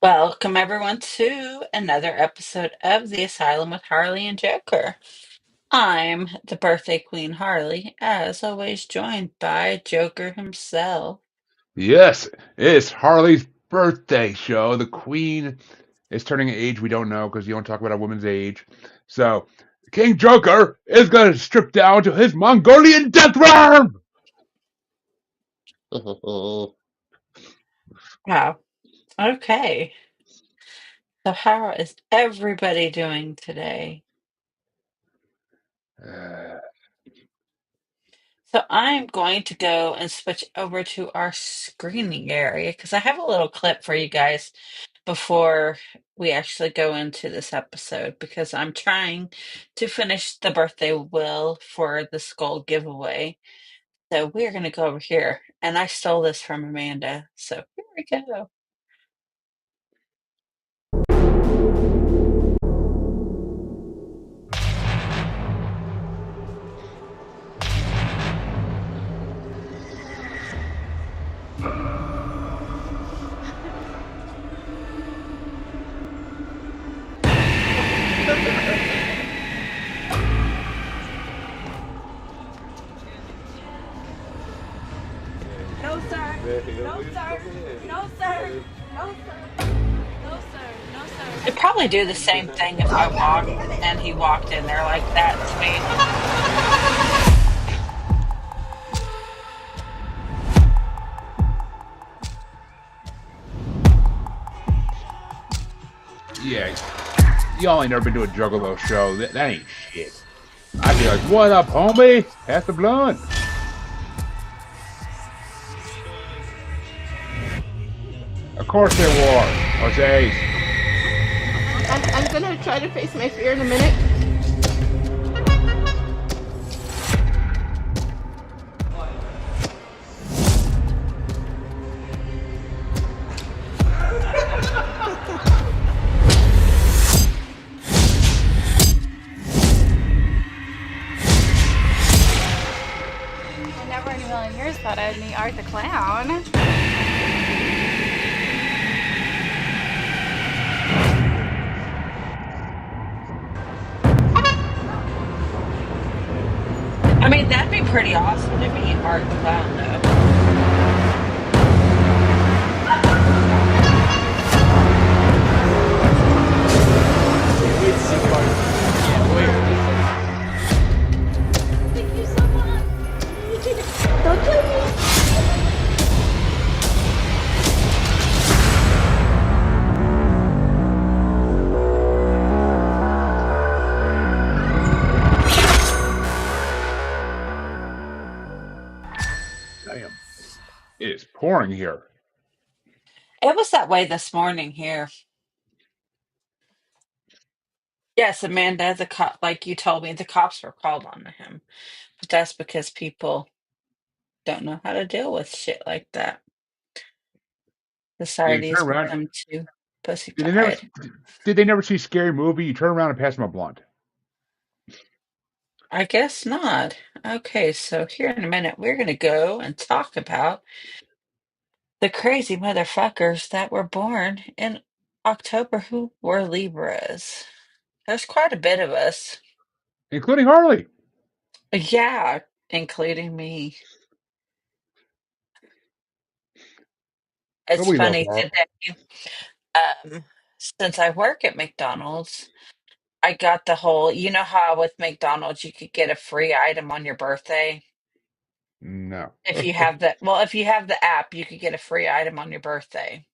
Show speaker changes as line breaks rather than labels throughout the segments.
Welcome everyone to another episode of The Asylum with Harley and Joker. I'm the birthday queen Harley, as always joined by Joker himself.
Yes, it's Harley's birthday show. The Queen is turning an age we don't know because you don't talk about a woman's age. So, King Joker is going to strip down to his Mongolian death worm.
Wow. Okay. So how is everybody doing today? So I'm going to go and switch over to our screening area because I have a little clip for you guys before we actually go into this episode because I'm trying to finish the birthday will for the skull giveaway. So we're going to go over here. And I stole this from Amanda. So here we go.
No, sir. No, sir. No, sir. No, sir. No, sir. No,
I'd
sir.
probably do the same thing if I walked and he walked in there like that to me.
Yeah, y'all ain't never been to a Juggalo show. That ain't shit. I'd be like, what up, homie? Pass the blunt. Of course they were. Jose's.
I'm gonna try to face my fear in a minute.
I never in a million years thought I'd meet Art the Clown.
I mean, that'd be pretty awesome to meet Art the Clown, though.
Thank you so much. Don't kill me.
Damn. It is pouring here.
It was that way this morning here. Yes, Amanda, the cop, like you told me, the cops were called on to him. But that's because people don't know how to deal with shit like that.
Yeah, you
Society has
turn around.
become too
Did they never?
pussified.
Did they never see Scary Movie? You turn around and pass them a blunt.
I guess not. Okay, so here in a minute, we're going to go and talk about the crazy motherfuckers that were born in October who were Libras. There's quite a bit of us.
Including Harley.
Yeah, including me.
But
It's
we love
funny
Harley.
today. Um, since I work at McDonald's, I got the whole, you know how with McDonald's you could get a free item on your birthday?
No.
If you have if you have the app, you could get a free item on your birthday.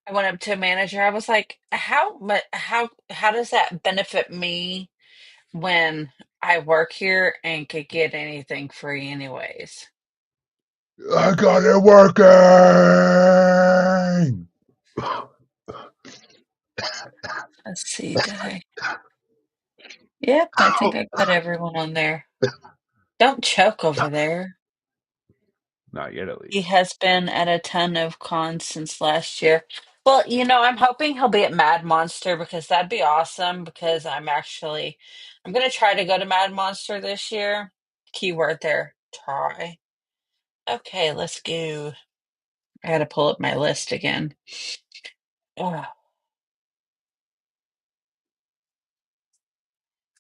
I went up to a manager. I was like, how does that benefit me when I work here and could get anything free anyways?
I got it working.
Let's see, did I? Yep, I think I got everyone on there. Don't choke over there.
Not yet, at
He
least.
has been at a ton of cons since last year. Well, I'm hoping he'll be at Mad Monster because that'd be awesome because I'm gonna try to go to Mad Monster this year. Keyword there, try. Okay, let's go. I gotta pull up my list again. Ugh.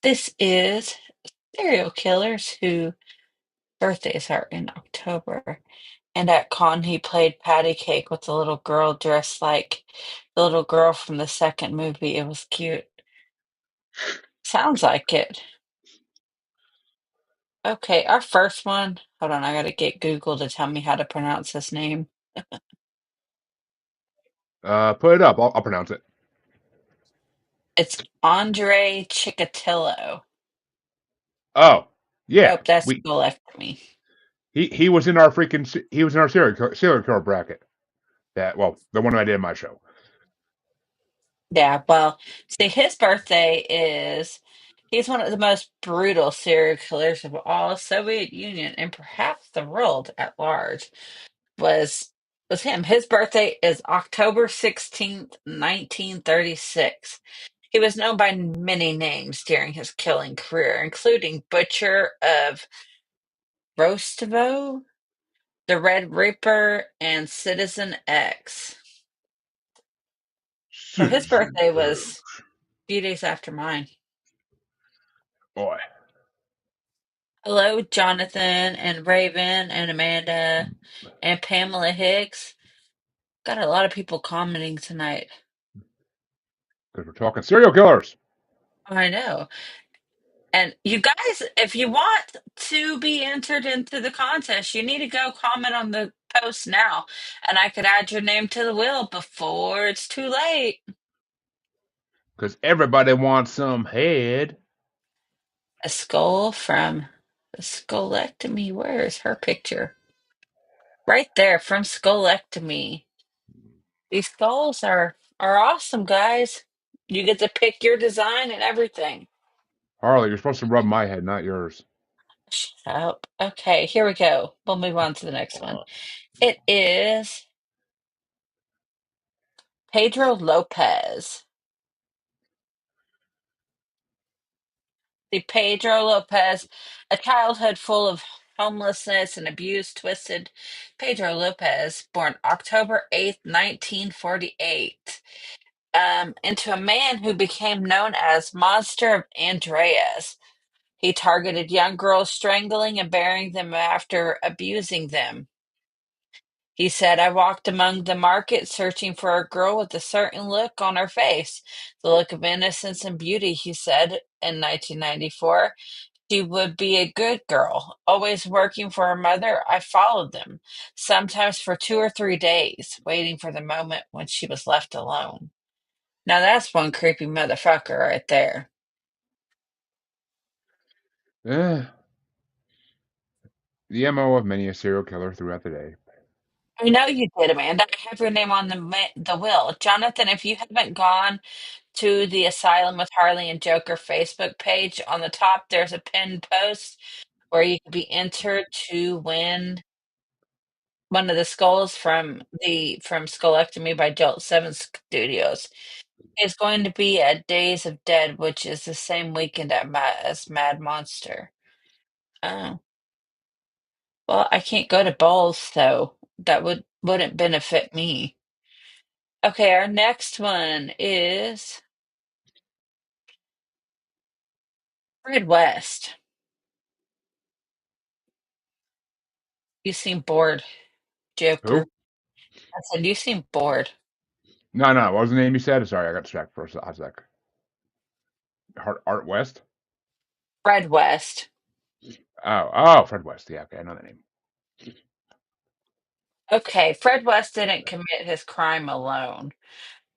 This is serial killers who birthdays are in October. And at con, he played patty cake with the little girl dressed like the little girl from the second movie. It was cute. Sounds like it. Okay, our first one. Hold on, I gotta get Google to tell me how to pronounce his name.
Put it up. I'll pronounce it.
It's Andre Chikatilo.
Oh, yeah.
Nope, that's
We
the left of me.
he was in our he was in our serial killer bracket. That well, the one I did in my show.
Yeah, well, see, his birthday is. He's one of the most brutal serial killers of all Soviet Union and perhaps the world at large. Was was him. His birthday is October 16th, 1936. He was known by many names during his killing career, including Butcher of Rostovo, the Red Reaper, and Citizen X. So his
Citizen
birthday was a few days after mine.
boy.
Hello, Jonathan and Raven and Amanda and Pamela Hicks. Got a lot of people commenting tonight.
Because we're talking serial killers.
I know. And you guys, if you want to be entered into the contest, you need to go comment on the post now, and I could add your name to the wheel before it's too late.
Because everybody wants some head.
A skull from the Skulllectomy. Where is her picture? Right there from Skulllectomy. These skulls are awesome, guys. You get to pick your design and everything.
Harley, you're supposed to rub my head, not yours.
Shut up. Okay, here we go. We'll move on to the next one. It is Pedro Lopez. The Pedro Lopez, a childhood full of homelessness and abuse, twisted Pedro Lopez, born October 8th, 1948, into a man who became known as Monster of Andreas. He targeted young girls, strangling and burying them after abusing them. He said, I walked among the market searching for a girl with a certain look on her face, the look of innocence and beauty, he said in 1994. She would be a good girl, always working for her mother. I followed them, sometimes for 2 or 3 days, waiting for the moment when she was left alone. Now that's one creepy motherfucker right there.
Eh, the MO of many a serial killer throughout the day.
I know you did, Amanda. I have your name on the will. Jonathan, if you haven't gone to the Asylum with Harley and Joker Facebook page, on the top there's a pinned post where you can be entered to win one of the skulls from Skullectomy by Jolt 7 Studios. It's going to be at Days of Dead, which is the same weekend as Mad Monster. Oh, well, I can't go to both, so that wouldn't benefit me. Okay, our next one is Fred West. You seem bored,
Who?
Joker. I said you seem bored.
No, no. What was the name you said? Sorry, I got distracted for a sec. Art West?
Fred West.
Oh, Fred West. Yeah, okay, I know that name.
Okay, Fred West didn't commit his crime alone.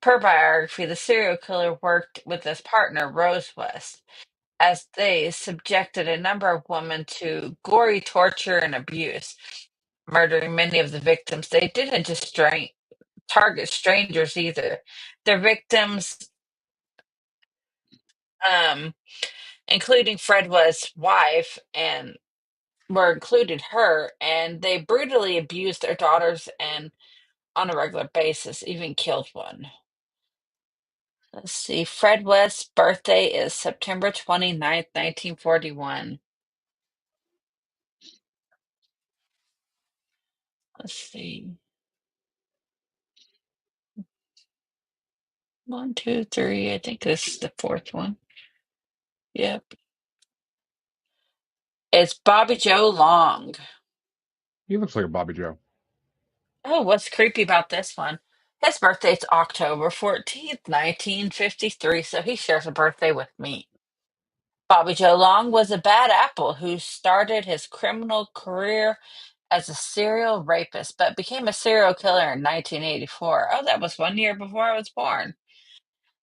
Per biography, the serial killer worked with his partner, Rose West, as they subjected a number of women to gory torture and abuse, murdering many of the victims. They didn't just target strangers either. Their victims, um, including Fred West's wife, and were included her, and they brutally abused their daughters and on a regular basis, even killed one. Let's see. Fred West's birthday is September 29th, 1941. Let's see. One, two, three. I think this is the fourth one. Yep. It's Bobby Joe Long.
He looks like a Bobby Joe.
Oh, what's creepy about this one? His birthday's October 14th, 1953, so he shares a birthday with me. Bobby Joe Long was a bad apple who started his criminal career as a serial rapist, but became a serial killer in 1984. Oh, that was 1 year before I was born.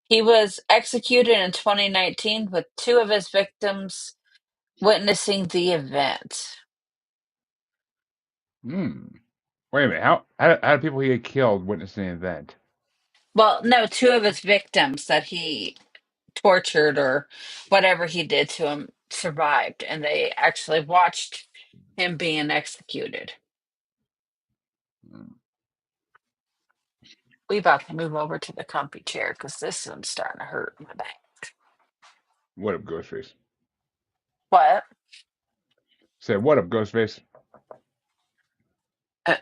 He was executed in 2019 with two of his victims witnessing the event.
Hmm. Wait a minute. How do people get killed witnessing an event?
Well, no, two of his victims that he tortured or whatever he did to him survived, and they actually watched him being executed.
Hmm.
We about to move over to the comfy chair because this one's starting to hurt my back.
What up, Ghostface?
What?
Say what up, Ghostface?
Uh,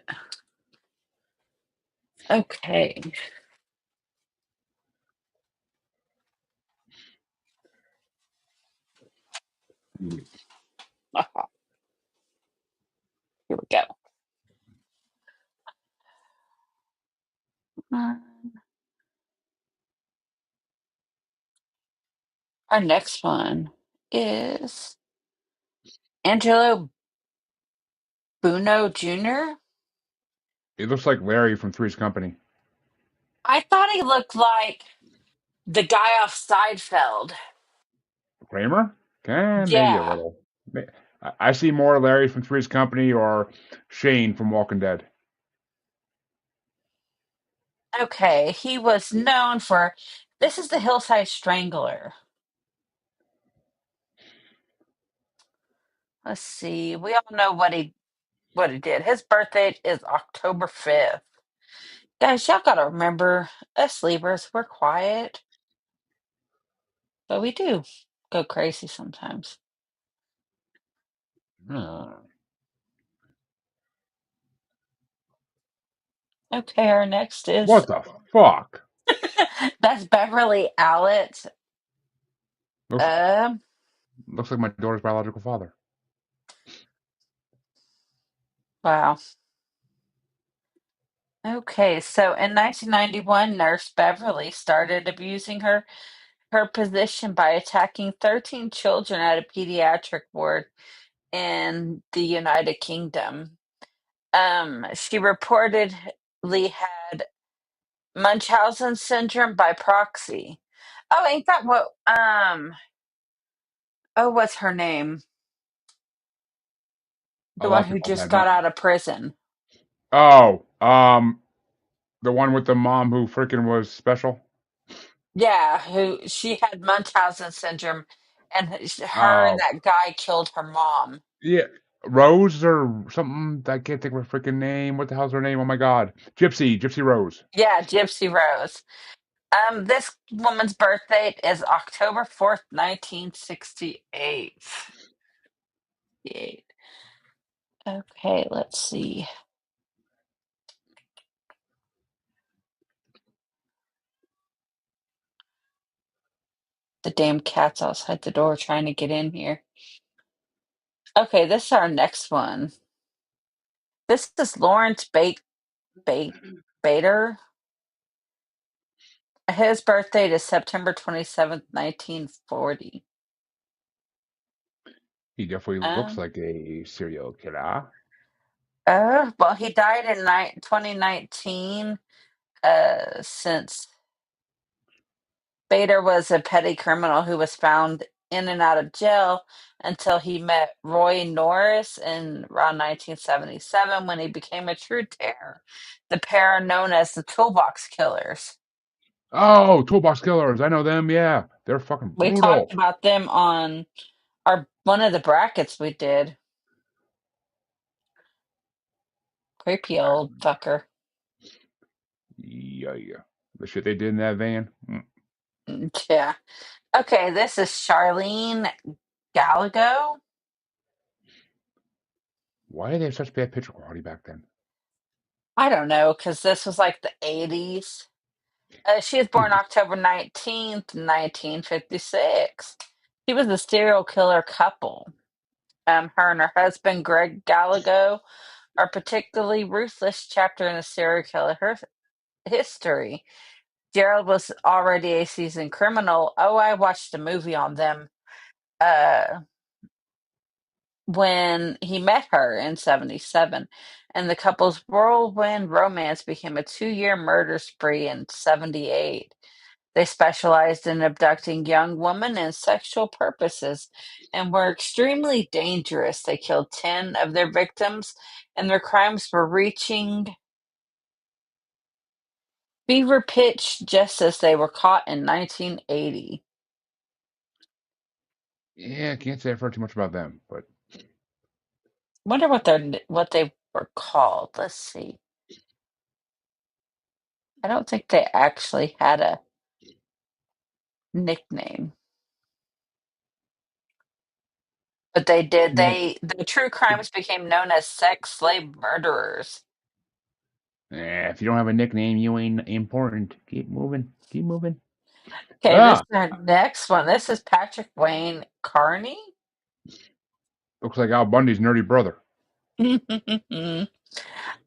okay. Here we go. Uh, Our next one is Angelo Buono Jr.
He looks like Larry from Three's Company.
I thought he looked like the guy off Seinfeld.
Kramer? Maybe a
Yeah.
little. I see more Larry from Three's Company or Shane from Walking Dead.
Okay. He was known for this is the Hillside Strangler. Let's see. We all know what he did. His birthday is October 5th. Guys, y'all gotta remember, us sleepers, we're quiet, but we do go crazy sometimes.
Hmm.
Okay, our next is
What the fuck?
that's Beverly Allett.
Looks
Um,
looks like my daughter's biological father.
wow. Okay, so in 1991, Nurse Beverly started abusing her position by attacking 13 children at a pediatric ward in the United Kingdom. She reportedly had Munchausen syndrome by proxy. Oh, ain't that what oh, what's her name?
A
The
lot
one
of
who
people have
just
had
got out of prison.
Oh, the one with the mom who freaking was special.
Yeah, who she had Munchausen syndrome and her and
Oh,
that guy killed her mom.
yeah, Rose or something. I can't think of her freaking name. What the hell's her name? Oh my God, Gypsy Rose.
Yeah, Gypsy Rose. This woman's birthday is October 4th, 1968. Okay, let's see. The damn cat's outside the door trying to get in here. Okay, this is our next one. This is Lawrence Ba- Bader. His birthday is September 27th, 1940.
He definitely looks
Um,
like a serial killer.
well, he died in 2019. Since Bader was a petty criminal who was found in and out of jail until he met Roy Norris in around 1977 when he became a true terror. The pair are known as the Toolbox Killers.
Oh, Toolbox Killers. I know them. Yeah, they're fucking
We talked
brutal.
about them on our one of the brackets we did. Creepy old fucker.
Yeah, yeah. The shit they did in that van.
Yeah. Okay, this is Charlene Gallego.
Why did they have such bad picture quality back then?
I don't know, because this was like the 80s. She was born October 19th, 1956. She was a serial killer couple. Her and her husband, Greg Gallego, are particularly ruthless chapter in the serial killer history. Gerald was already a seasoned criminal. Oh, I watched a movie on them uh, when he met her in 77, and the couple's whirlwind romance became a 2-year murder spree in 78. They specialized in abducting young women in sexual purposes and were extremely dangerous. They killed 10 of their victims, and their crimes were reaching fever pitch just as they were caught in 1980.
Yeah, I can't say I've heard too much about them, but
Wonder what they were called. Let's see. I don't think they actually had a nickname, but they did.
yeah,
The true crimes became known as sex slave murderers.
if you don't have a nickname, you ain't important. Keep moving. Keep moving.
Okay, this
Ah,
is our next one. This is Patrick Wayne Carney.
looks like Al Bundy's nerdy brother.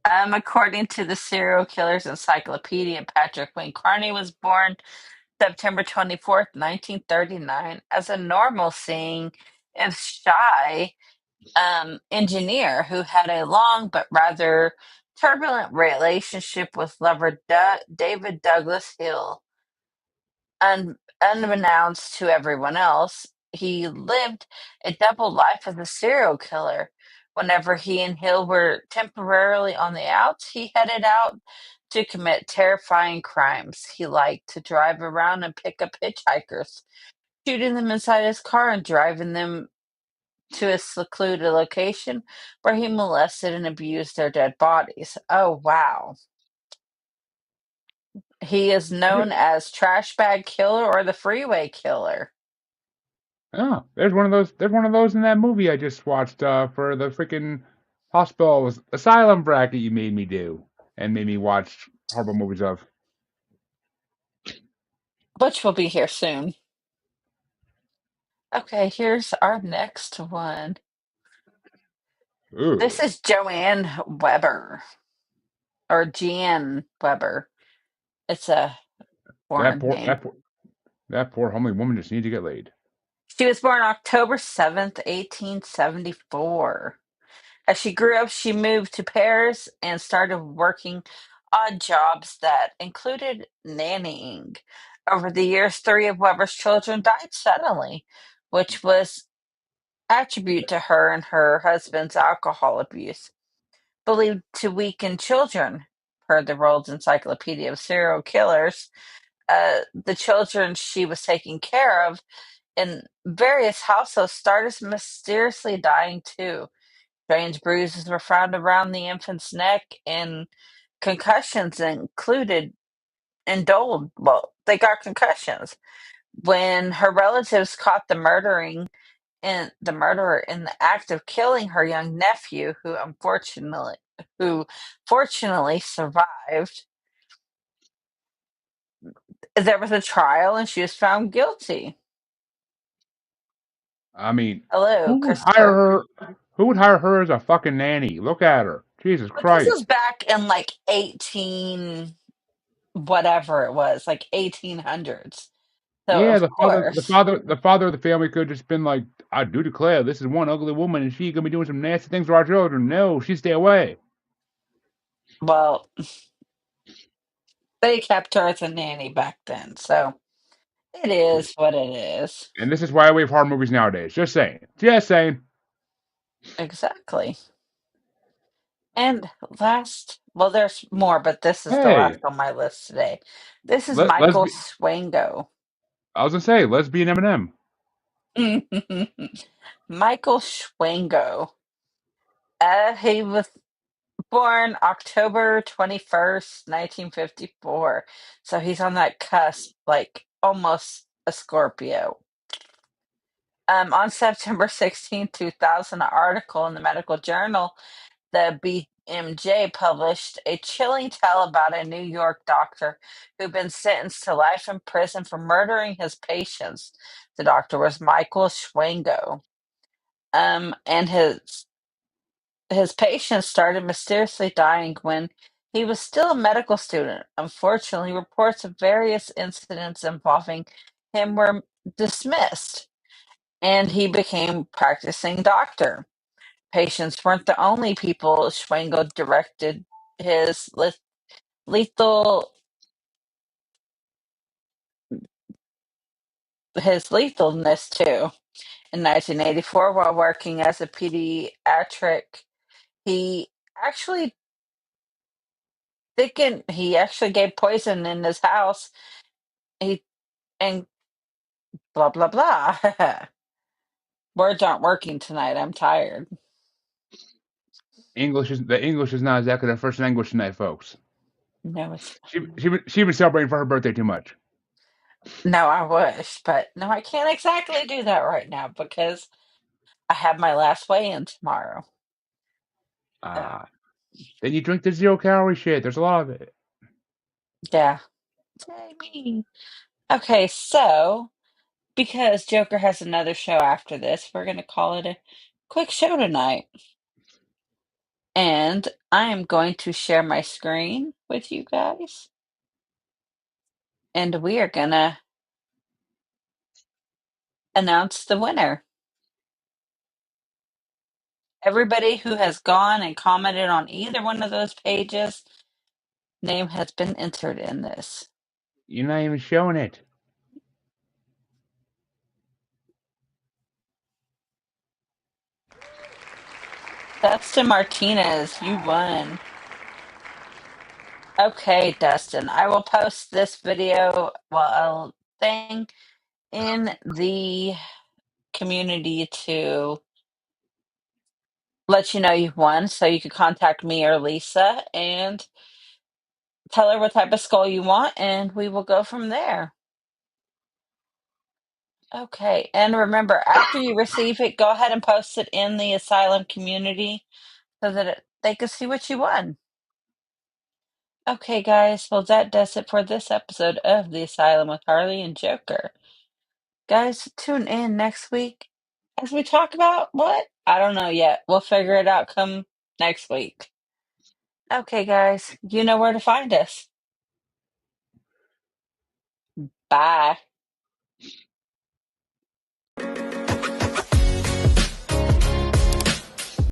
According to the Serial Killers Encyclopedia, Patrick Wayne Carney was born September 24th, 1939, as a normal seeing and shy engineer who had a long but rather turbulent relationship with lover David Douglas Hill. Unbeknownst to everyone else, he lived a double life as a serial killer. Whenever he and Hill were temporarily on the outs, he headed out to commit terrifying crimes. He liked to drive around and pick up hitchhikers, shooting them inside his car and driving them to a secluded location where he molested and abused their dead bodies. Oh, wow. He is known as Trash Bag Killer or the Freeway Killer.
Oh, there's one of those. There's one of those in that movie I just watched for the freaking hospital asylum bracket you made me do and made me watch horrible movies of.
Which will be here soon. Okay, here's our next one. This
Ooh,
is Joanne Weber or Jean Weber. It's a
that
foreign
poor
name.
that poor that poor homely woman just needs to get laid.
She was born October 7th, 1874. As she grew up, she moved to Paris and started working odd jobs that included nannying. Over the years, 3 of Weber's children died suddenly, which was attributed to her and her husband's alcohol abuse. Believed to weaken children, per the World's Encyclopedia of Serial Killers. The children she was taking care of in various households started mysteriously dying too. Strange bruises were found around the infant's neck, and concussions included indulged. Well, they got concussions. When her relatives caught the murderer in the act of killing her young nephew, who fortunately survived, there was a trial and she was found guilty.
I mean,
Hello,
who would hire
Christopher.
her? Who would hire her as a fucking nanny? Look at her. Jesus
But this
Christ.
is back in like 18 whatever it was, like 1800s. So
Yeah,
of
the father, the
course.
father, the father of the family could have just been like, "I do declare, this is one ugly woman, and she gonna be doing some nasty things to our children. No, she stay away."
Well, they kept her as a nanny back then, so it is what it is.
And this is why we have horror movies nowadays. Just saying. Just saying.
Exactly. And last, well, there's more, but this is the last
Hey,
on my list today. This is
let
Michael
lesbian.
Swango.
I was gonna say lesbian Eminem.
Michael Schwango. He was born October 21st, 1954. So he's on that cusp, like almost a Scorpio. On September 16th, 2000, an article in the medical journal, the MJ published a chilling tale about a New York doctor who'd been sentenced to life in prison for murdering his patients. The doctor was Michael Schwango. And his patients started mysteriously dying when he was still a medical student. Unfortunately, reports of various incidents involving him were dismissed, and he became practicing doctor. Patients weren't the only people Schwango directed his lethal his lethalness to. In 1984, while working as a pediatric, he actually he actually gave poison in his house. He and blah blah blah. Words aren't working tonight. I'm tired.
The English is not exactly the first language tonight, folks.
No, it's
She been celebrating for her birthday too much.
no. I wish, but no, I can't exactly do that right now because I have my last weigh-in tomorrow. So,
Then you drink the 0-calorie shit. There's a lot of it.
yeah. Yay, me. Okay, so because Joker has another show after this, we're gonna call it a quick show tonight. And I am going to share my screen with you guys. And we are gonna announce the winner. Everybody who has gone and commented on either one of those pages, name has been entered in this.
You're not even showing it.
Dustin Martinez, you won. Okay, Dustin, I will post this video, well, a thing in the community to let you know you've won, so you can contact me or Lisa and tell her what type of skull you want, and we will go from there. Okay, and remember, after you receive it, go ahead and post it in the asylum community so that they can see what you won. Okay, guys, well, that does it for this episode of The Asylum with Harley and Joker. Guys, tune in next week as we talk about what? I don't know yet. We'll figure it out come next week. Okay, guys, you know where to find us. Bye.